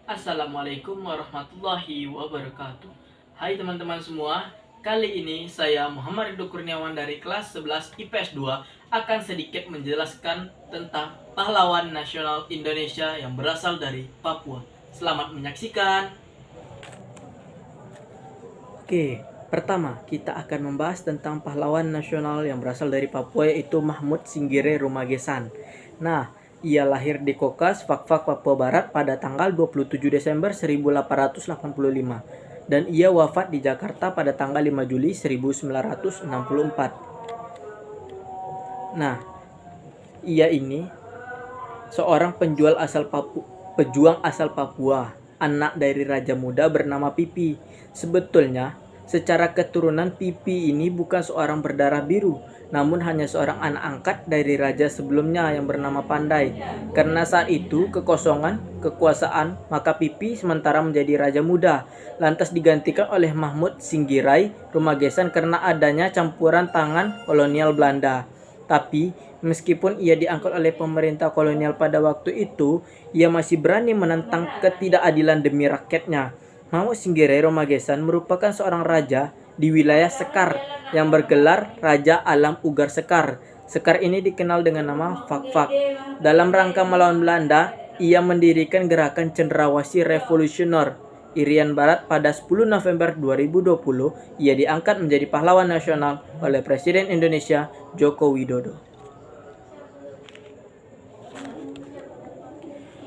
Assalamualaikum warahmatullahi wabarakatuh. Hai teman-teman semua, kali ini saya Muhammad Ridho Kurniawan dari kelas 11 IPS 2 akan sedikit menjelaskan tentang pahlawan nasional Indonesia yang berasal dari Papua. Selamat menyaksikan. Oke, pertama kita akan membahas tentang pahlawan nasional yang berasal dari Papua, yaitu Mahmud Singgire Rumagesan. Nah, ia lahir di Kokas, Fakfak, Papua Barat pada tanggal 27 Desember 1885 dan ia wafat di Jakarta pada tanggal 5 Juli 1964. Nah, ia ini seorang pejuang asal Papua, anak dari raja muda bernama Pipi. Sebetulnya, secara keturunan Pipi ini bukan seorang berdarah biru, namun hanya seorang anak angkat dari raja sebelumnya yang bernama Pandai. Karena saat itu kekosongan kekuasaan, maka Pipi sementara menjadi raja muda, lantas digantikan oleh Mahmud Singgirai Rumagesan karena adanya campuran tangan kolonial Belanda. Tapi meskipun ia diangkat oleh pemerintah kolonial pada waktu itu, ia masih berani menentang ketidakadilan demi rakyatnya. Mahmud Singgirai Rumagesan merupakan seorang raja di wilayah Sekar yang bergelar Raja Alam Ugar Sekar. Sekar ini dikenal dengan nama Fakfak. Dalam rangka melawan Belanda, ia mendirikan gerakan Cendrawasih Revolusioner Irian Barat pada 10 November 2020. Ia diangkat menjadi pahlawan nasional oleh Presiden Indonesia Joko Widodo.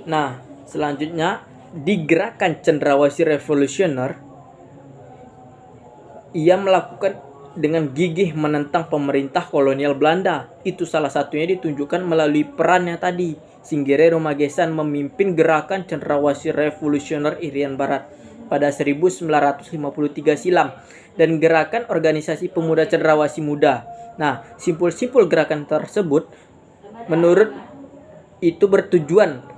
Nah, selanjutnya di gerakan Cendrawasih Revolusioner, ia melakukan dengan gigih menentang pemerintah kolonial Belanda. Itu salah satunya ditunjukkan melalui perannya tadi. Singgirai Rumagesan memimpin gerakan Cendrawasih Revolusioner Irian Barat pada 1953 silam dan gerakan organisasi pemuda Cendrawasih Muda. Nah, simpul-simpul gerakan tersebut menurut itu bertujuan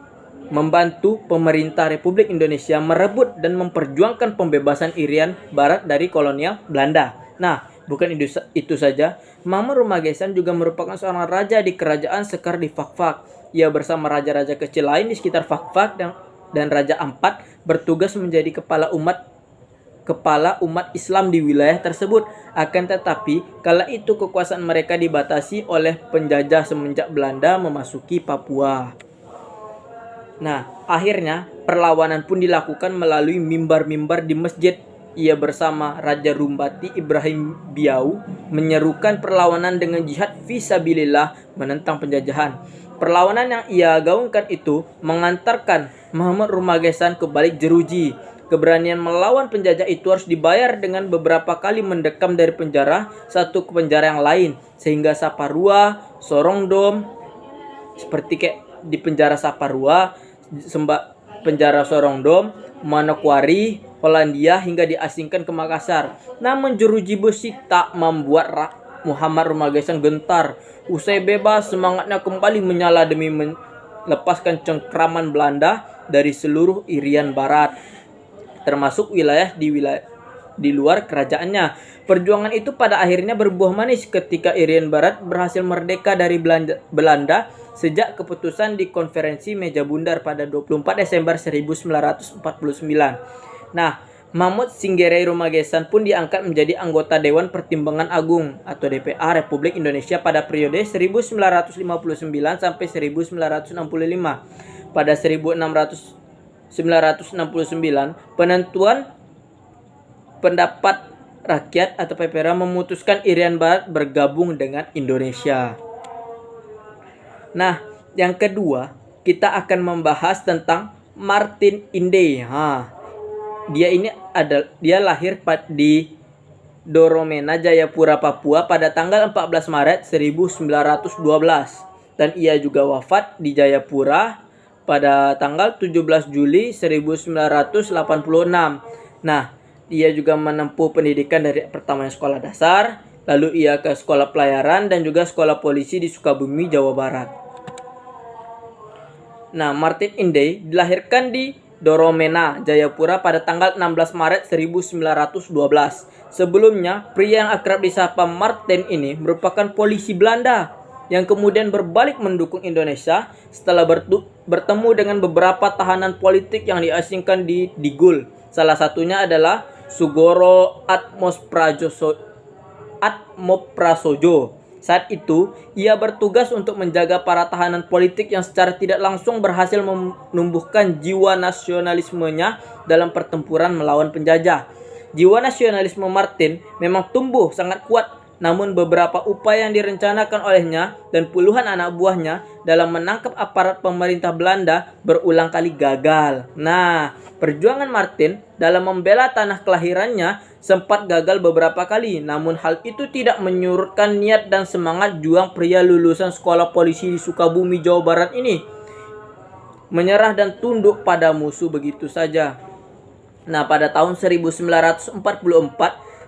membantu pemerintah Republik Indonesia merebut dan memperjuangkan pembebasan Irian Barat dari kolonial Belanda. Nah, bukan itu saja, Mahmud Rumagesan juga merupakan seorang raja di kerajaan Sekar di Fakfak. Ia bersama raja-raja kecil lain di sekitar Fakfak dan Raja Ampat bertugas menjadi kepala umat Islam di wilayah tersebut. Akan tetapi, kala itu kekuasaan mereka dibatasi oleh penjajah semenjak Belanda memasuki Papua. Nah, akhirnya perlawanan pun dilakukan melalui mimbar-mimbar di masjid. Ia bersama Raja Rumbati Ibrahim Biau menyerukan perlawanan dengan jihad fisabilillah menentang penjajahan. Perlawanan yang ia gaungkan itu mengantarkan Mahmud Rumagesan ke balik jeruji. Keberanian melawan penjajah itu harus dibayar dengan beberapa kali mendekam dari penjara satu ke penjara yang lain, sehingga Saparua, Sorongdom, seperti kayak di penjara Saparua, penjara Sorongdom, Manokwari, Polandia hingga diasingkan ke Makassar. Namun jeruji besi tak membuat Muhammad Rumagesan gentar. Usai bebas, semangatnya kembali menyala demi melepaskan cengkraman Belanda dari seluruh Irian Barat, termasuk wilayah di luar kerajaannya. Perjuangan itu pada akhirnya berbuah manis ketika Irian Barat berhasil merdeka dari Belanda sejak keputusan di konferensi Meja Bundar pada 24 Desember 1949. Nah, Mahmud Singgirai Rumagesan pun diangkat menjadi anggota Dewan Pertimbangan Agung atau DPA Republik Indonesia pada periode 1959 sampai 1965. Pada 1969, penentuan pendapat rakyat atau PPRA memutuskan Irian Barat bergabung dengan Indonesia. Nah, yang kedua, kita akan membahas tentang Martin Inde. Dia lahir di Doromena, Jayapura, Papua pada tanggal 14 Maret 1912 dan ia juga wafat di Jayapura pada tanggal 17 Juli 1986. Nah, dia juga menempuh pendidikan dari pertamanya sekolah dasar, lalu ia ke sekolah pelayaran dan juga sekolah polisi di Sukabumi, Jawa Barat. Nah, Martin Inde dilahirkan di Doromena, Jayapura pada tanggal 16 Maret 1912. Sebelumnya, pria yang akrab disapa Martin ini merupakan polisi Belanda. yang kemudian berbalik mendukung Indonesia setelah bertemu dengan beberapa tahanan politik yang diasingkan di Digul. Salah satunya adalah Sugoro Atmoprasojo. Saat itu, ia bertugas untuk menjaga para tahanan politik yang secara tidak langsung berhasil menumbuhkan jiwa nasionalismenya dalam pertempuran melawan penjajah. Jiwa nasionalisme Martin memang tumbuh sangat kuat, namun beberapa upaya yang direncanakan olehnya dan puluhan anak buahnya dalam menangkap aparat pemerintah Belanda berulang kali gagal. Nah, perjuangan Martin dalam membela tanah kelahirannya sempat gagal beberapa kali, namun hal itu tidak menyurutkan niat dan semangat juang pria lulusan sekolah polisi di Sukabumi, Jawa Barat ini. Menyerah dan tunduk pada musuh begitu saja. Nah, pada tahun 1944,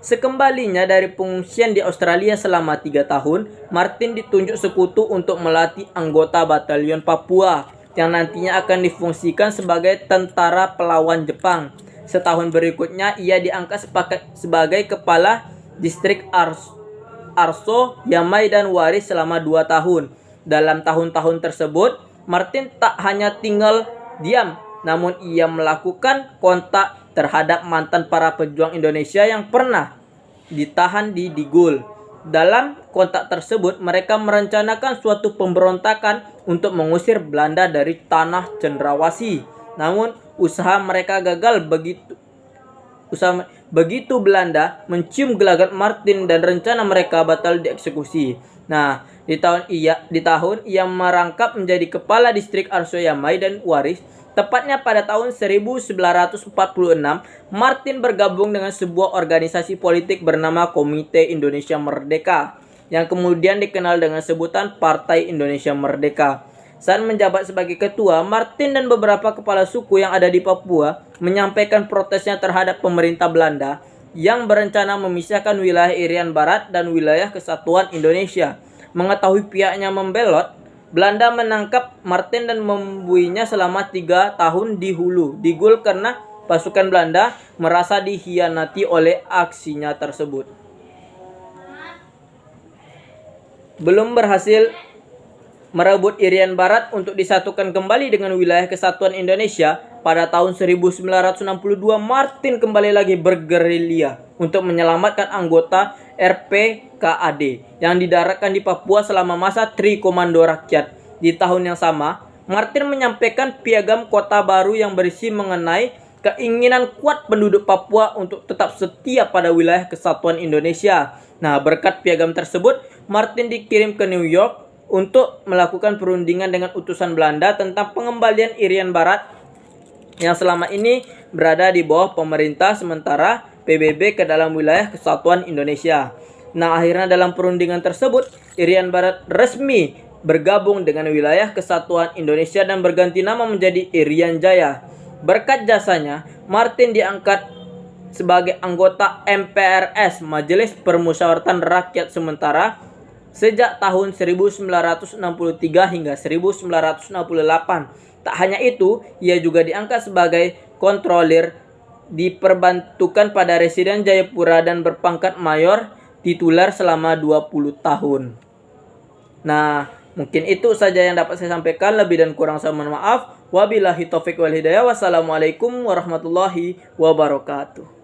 sekembalinya dari pengungsian di Australia selama 3 tahun, Martin ditunjuk sekutu untuk melatih anggota Batalion Papua yang nantinya akan difungsikan sebagai tentara pelawan Jepang. Setahun berikutnya, ia diangkat sebagai kepala distrik Arso, Yamai, dan Waris selama 2 tahun. Dalam tahun-tahun tersebut, Martin tak hanya tinggal diam, namun ia melakukan kontak terhadap mantan para pejuang Indonesia yang pernah ditahan di Digul. Dalam kontak tersebut, mereka merencanakan suatu pemberontakan untuk mengusir Belanda dari tanah Cendrawasih. Namun, usaha mereka gagal begitu Belanda mencium gelagat Martin dan rencana mereka batal dieksekusi. Nah, di tahun ia merangkap menjadi kepala distrik Arso, Yamai, dan Waris. Tepatnya pada tahun 1946, Martin bergabung dengan sebuah organisasi politik bernama Komite Indonesia Merdeka, yang kemudian dikenal dengan sebutan Partai Indonesia Merdeka. Saat menjabat sebagai ketua, Martin dan beberapa kepala suku yang ada di Papua menyampaikan protesnya terhadap pemerintah Belanda yang berencana memisahkan wilayah Irian Barat dan wilayah Kesatuan Indonesia. Mengetahui pihaknya membelot, Belanda menangkap Martin dan membuinya selama 3 tahun di Hulu, Digul, karena pasukan Belanda merasa dikhianati oleh aksinya tersebut. Belum berhasil merebut Irian Barat untuk disatukan kembali dengan wilayah Kesatuan Indonesia, pada tahun 1962 Martin kembali lagi bergerilya untuk menyelamatkan anggota RPKAD yang didaratkan di Papua selama masa Tri Komando Rakyat. Di tahun yang sama, Martin menyampaikan piagam kota baru yang berisi mengenai keinginan kuat penduduk Papua untuk tetap setia pada wilayah Kesatuan Indonesia. Nah, berkat piagam tersebut, Martin dikirim ke New York untuk melakukan perundingan dengan utusan Belanda tentang pengembalian Irian Barat yang selama ini berada di bawah pemerintah sementara PBB ke dalam wilayah Kesatuan Indonesia. Nah, akhirnya dalam perundingan tersebut, Irian Barat resmi bergabung dengan wilayah Kesatuan Indonesia dan berganti nama menjadi Irian Jaya. Berkat jasanya, Martin diangkat sebagai anggota MPRS, Majelis Permusyawaratan Rakyat Sementara, sejak tahun 1963 hingga 1968. Tak hanya itu, ia juga diangkat sebagai kontrolir, diperbantukan pada Residen Jayapura dan berpangkat mayor tituler selama 20 tahun. Nah, mungkin itu saja yang dapat saya sampaikan. Lebih dan kurang saya mohon maaf. Wabillahi taufiq wal hidayah. Wassalamualaikum warahmatullahi wabarakatuh.